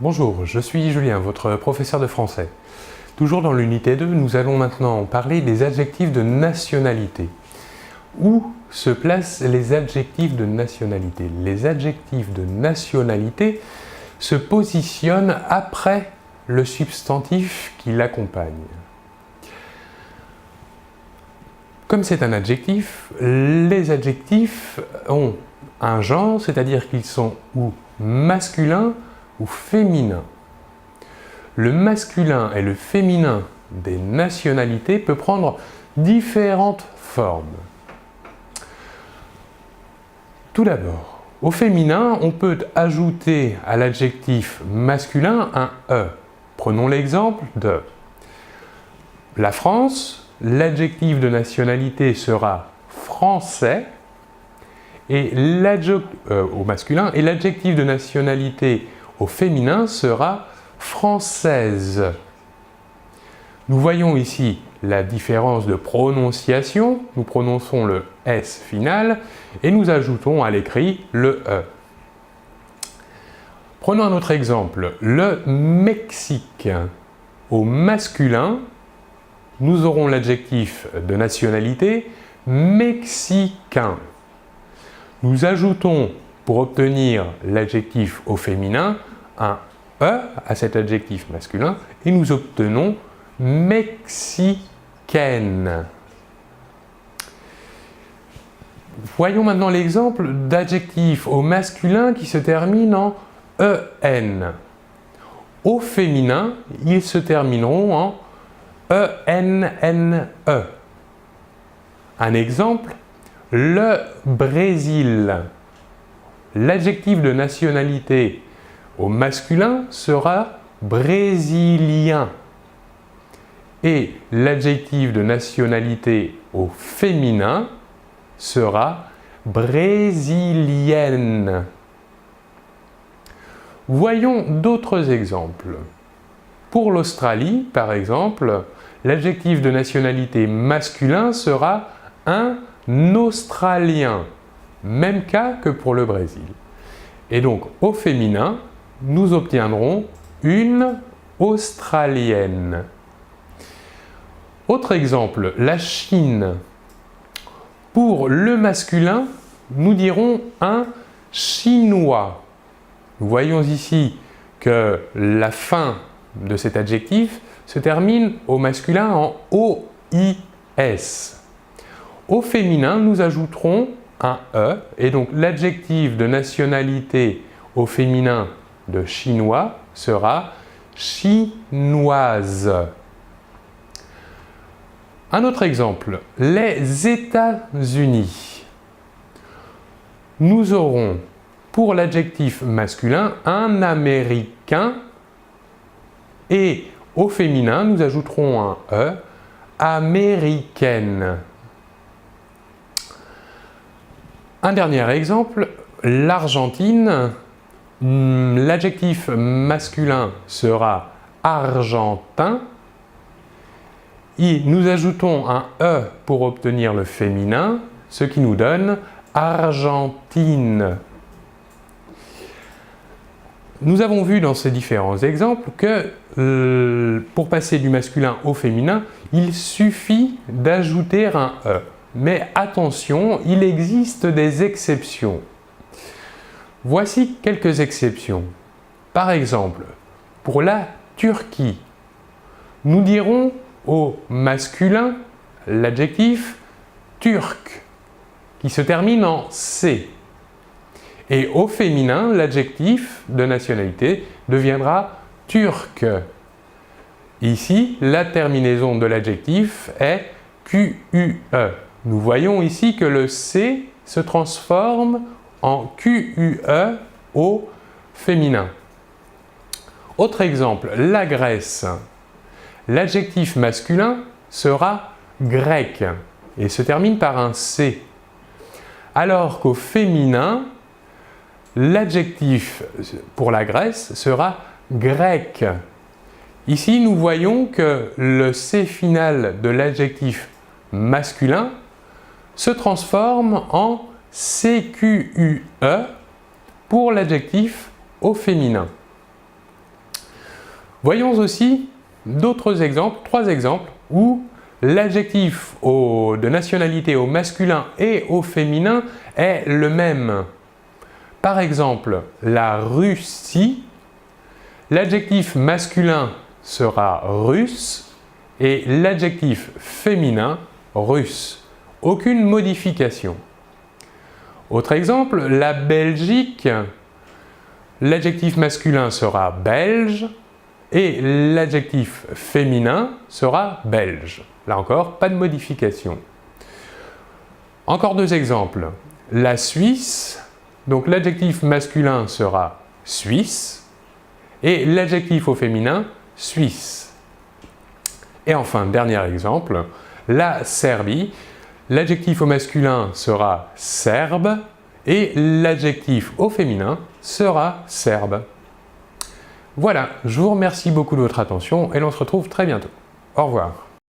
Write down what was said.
Bonjour, je suis Julien, votre professeur de français. Toujours dans l'unité 2, nous allons maintenant parler des adjectifs de nationalité. Où se placent les adjectifs de nationalité? Les adjectifs de nationalité se positionnent après le substantif qui l'accompagne. Comme c'est un adjectif, les adjectifs ont un genre, c'est-à-dire qu'ils sont ou masculins ou féminin. Le masculin et le féminin des nationalités peut prendre différentes formes. Tout d'abord, au féminin, on peut ajouter à l'adjectif masculin un « e ». Prenons l'exemple de la France, l'adjectif de nationalité sera « français » et au masculin, et l'adjectif de nationalité au féminin sera « française ». Nous voyons ici la différence de prononciation. Nous prononçons le S final et nous ajoutons à l'écrit le E. Prenons un autre exemple, le Mexique. Au masculin, nous aurons l'adjectif de nationalité « mexicain ». Nous ajoutons, pour obtenir l'adjectif au féminin, un « e » à cet adjectif masculin et nous obtenons « mexicaine ». Voyons maintenant l'exemple d'adjectifs au masculin qui se terminent en « en ». Au féminin, ils se termineront en « enne ». Un exemple, le Brésil. L'adjectif de nationalité au masculin sera brésilien et l'adjectif de nationalité au féminin sera brésilienne. Voyons d'autres exemples. Pour l'Australie, par exemple, l'adjectif de nationalité masculin sera un Australien. Même cas que pour le Brésil. Et donc, au féminin, nous obtiendrons une Australienne. Autre exemple, la Chine. Pour le masculin, nous dirons un Chinois. Nous voyons ici que la fin de cet adjectif se termine au masculin en OIS. Au féminin, nous ajouterons un E, et donc l'adjectif de nationalité au féminin de chinois sera chinoise. Un autre exemple, les États-Unis. Nous aurons pour l'adjectif masculin un Américain et au féminin nous ajouterons un E, américaine. Un dernier exemple, l'Argentine. L'adjectif masculin sera argentin. Et nous ajoutons un E pour obtenir le féminin, ce qui nous donne Argentine. Nous avons vu dans ces différents exemples que pour passer du masculin au féminin, il suffit d'ajouter un E. Mais attention, il existe des exceptions. Voici quelques exceptions. Par exemple, pour la Turquie, nous dirons au masculin l'adjectif turc, qui se termine en C. Et au féminin, l'adjectif de nationalité deviendra turc. Ici, la terminaison de l'adjectif est QUE. Nous voyons ici que le C se transforme en QUE au féminin. Autre exemple, la Grèce. L'adjectif masculin sera grec et se termine par un C. Alors qu'au féminin, l'adjectif pour la Grèce sera grec. Ici, nous voyons que le C final de l'adjectif masculin se transforme en CQUE pour l'adjectif au féminin. Voyons aussi d'autres exemples, 3 exemples, où l'adjectif de nationalité au masculin et au féminin est le même. Par exemple, la Russie, l'adjectif masculin sera russe et l'adjectif féminin russe. Aucune modification. Autre exemple, la Belgique, l'adjectif masculin sera belge et l'adjectif féminin sera belge. Là encore, pas de modification. Encore 2 exemples. La Suisse, donc l'adjectif masculin sera suisse et l'adjectif au féminin suisse. Et enfin, dernier exemple, la Serbie, l'adjectif au masculin sera serbe et l'adjectif au féminin sera serbe. Voilà, je vous remercie beaucoup de votre attention et l'on se retrouve très bientôt. Au revoir.